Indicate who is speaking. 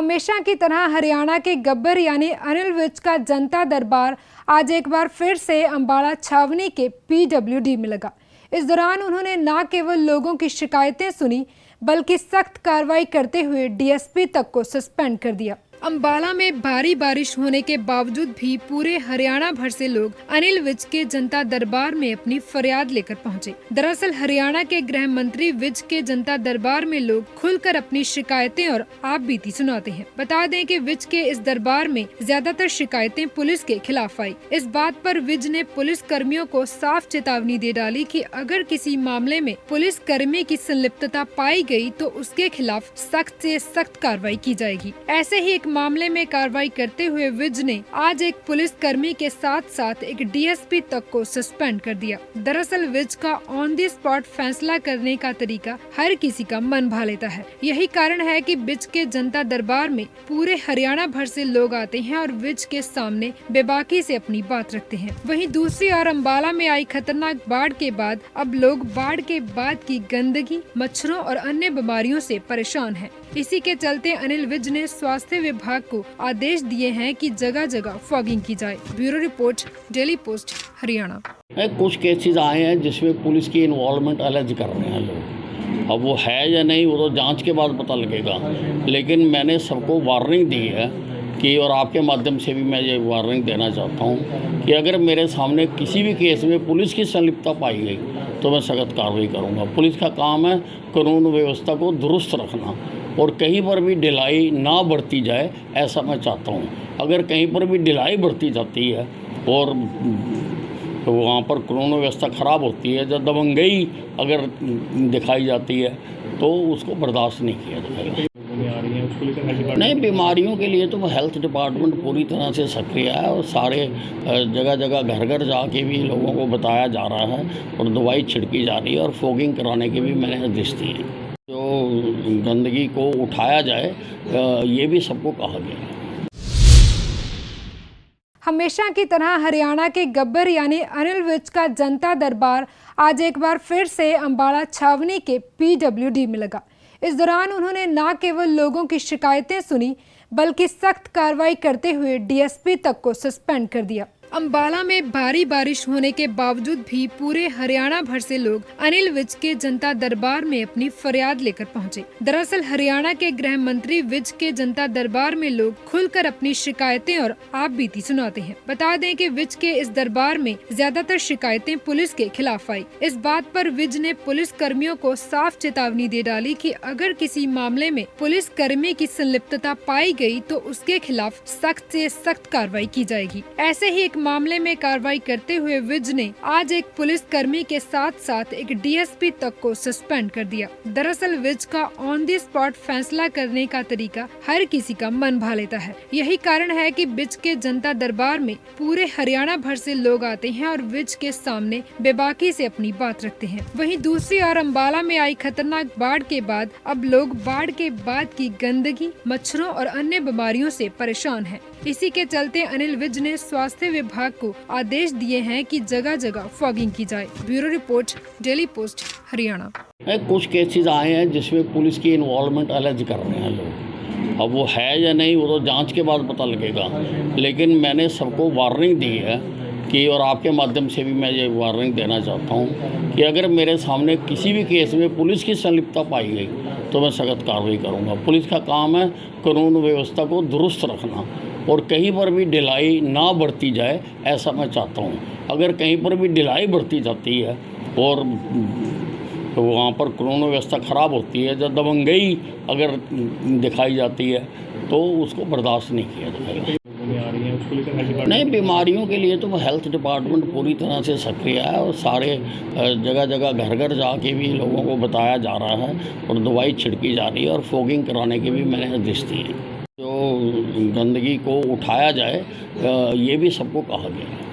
Speaker 1: हमेशा की तरह हरियाणा के गब्बर यानी अनिल विज का जनता दरबार आज एक बार फिर से अंबाला छावनी के पीडब्ल्यूडी में लगा। इस दौरान उन्होंने न केवल लोगों की शिकायतें सुनी बल्कि सख्त कार्रवाई करते हुए डीएसपी तक को सस्पेंड कर दिया। अंबाला में भारी बारिश होने के बावजूद भी पूरे हरियाणा भर से लोग अनिल विज के जनता दरबार में अपनी फरियाद लेकर पहुंचे। दरअसल हरियाणा के गृह मंत्री विज के जनता दरबार में लोग खुलकर अपनी शिकायतें और आप बीती सुनाते हैं। बता दें कि विज के इस दरबार में ज्यादातर शिकायतें पुलिस के खिलाफ आई। इस बात पर विज ने पुलिस कर्मियों को साफ चेतावनी दे डाली कि अगर किसी मामले में पुलिस कर्मी की संलिप्तता पाई गई तो उसके खिलाफ सख्त से सख्त कार्रवाई की जाएगी। ऐसे ही एक मामले में कार्रवाई करते हुए विज ने आज एक पुलिस कर्मी के साथ साथ एक डीएसपी तक को सस्पेंड कर दिया। दरअसल विज का ऑन द स्पॉट फैसला करने का तरीका हर किसी का मन भा लेता है। यही कारण है कि विज के जनता दरबार में पूरे हरियाणा भर से लोग आते हैं और विज के सामने बेबाकी से अपनी बात रखते हैं। वहीं दूसरी ओर अंबाला में आई खतरनाक बाढ़ के बाद अब लोग बाढ़ के बाद की गंदगी, मच्छरों और अन्य बीमारियों से परेशान हैं। इसी के चलते अनिल विज ने स्वास्थ्य विभाग को आदेश दिए हैं कि जगह जगह फॉगिंग की जाए। Bureau report, daily post, Haryana.
Speaker 2: कुछ केसेस आए हैं जिसमें पुलिस की इन्वॉल्वमेंट अलग कर रहे हैं लोग। अब वो है या नहीं वो तो जांच के बाद पता लगेगा, लेकिन मैंने सबको वार्निंग दी है कि, और आपके माध्यम से भी मैं ये वार्निंग देना चाहता हूँ कि अगर मेरे सामने किसी भी केस में पुलिस की संलिप्तता पाई गई तो मैं सख्त कार्रवाई करूँगा। पुलिस का काम है कानून व्यवस्था को दुरुस्त रखना और कहीं पर भी ढिलाई ना बढ़ती जाए, ऐसा मैं चाहता हूँ। अगर कहीं पर भी ढिलाई बढ़ती जाती है और तो वहाँ पर कानून व्यवस्था ख़राब होती है, जब दबंगई अगर दिखाई जाती है तो उसको बर्दाश्त नहीं किया जाएगा। नहीं, बीमारियों के लिए तो हेल्थ डिपार्टमेंट पूरी तरह से सक्रिय है और सारे जगह जगह घर घर जाके भी लोगों को बताया जा रहा है और दवाई छिड़की जा रही है और फॉगिंग कराने के भी मैंने निर्देश दिए। जो गंदगी को उठाया जाए ये भी सबको कहा गया है।
Speaker 1: हमेशा की तरह हरियाणा के गब्बर यानी अनिल विज का जनता दरबार आज एक बार फिर से अंबाला छावनी के पीडब्ल्यूडी में लगा। इस दौरान उन्होंने न केवल लोगों की शिकायतें सुनी बल्कि सख्त कार्रवाई करते हुए डीएसपी तक को सस्पेंड कर दिया। अंबाला में भारी बारिश होने के बावजूद भी पूरे हरियाणा भर से लोग अनिल विज के जनता दरबार में अपनी फरियाद लेकर पहुंचे। दरअसल हरियाणा के गृह मंत्री विज के जनता दरबार में लोग खुलकर अपनी शिकायतें और आप बीती सुनाते हैं। बता दें कि विज के इस दरबार में ज्यादातर शिकायतें पुलिस के खिलाफ आई। इस बात पर विज ने पुलिस कर्मियों को साफ चेतावनी दे डाली कि अगर किसी मामले में पुलिस कर्मी की संलिप्तता पाई गई तो उसके खिलाफ सख्त से सख्त कार्रवाई की जाएगी। ऐसे ही एक मामले में कार्रवाई करते हुए विज ने आज एक पुलिस कर्मी के साथ साथ एक डीएसपी तक को सस्पेंड कर दिया। दरअसल विज का ऑन द स्पॉट फैसला करने का तरीका हर किसी का मन भा लेता है। यही कारण है कि विज के जनता दरबार में पूरे हरियाणा भर से लोग आते हैं और विज के सामने बेबाकी से अपनी बात रखते हैं। वहीं दूसरी ओर अंबाला में आई खतरनाक बाढ़ के बाद अब लोग बाढ़ के बाद की गंदगी, मच्छरों और अन्य बीमारियों से परेशान हैं। इसी के चलते अनिल विज ने स्वास्थ्य विभाग को आदेश दिए हैं कि जगह जगह फॉगिंग की जाए। Bureau report, daily post, Haryana.
Speaker 2: कुछ केसेस आए हैं जिसमें पुलिस की इन्वॉल्वमेंट अलग कर रहे हैं लोग। अब वो है या नहीं वो तो जांच के बाद पता लगेगा, लेकिन मैंने सबको वार्निंग दी है कि, और आपके माध्यम से भी मैं ये वार्निंग देना चाहता हूँ कि अगर मेरे सामने किसी भी केस में पुलिस की संलिप्तता पाई गई तो मैं सख्त कार्रवाई करूँगा। पुलिस का काम है कानून व्यवस्था को दुरुस्त रखना और कहीं पर भी ढिलाई ना बढ़ती जाए, ऐसा मैं चाहता हूँ। अगर कहीं पर भी ढिलाई बढ़ती जाती है और तो वहाँ पर कानून व्यवस्था ख़राब होती है, जब दबंगई अगर दिखाई जाती है तो उसको बर्दाश्त नहीं किया जाएगा। नहीं, बीमारियों के लिए तो हेल्थ डिपार्टमेंट पूरी तरह से सक्रिय है और सारे जगह जगह घर घर जाके भी लोगों को बताया जा रहा है और दवाई छिड़की जा रही है और फॉगिंग कराने के भी मैंने निर्देश दिए। जो गंदगी को उठाया जाए ये भी सबको कहा गया है।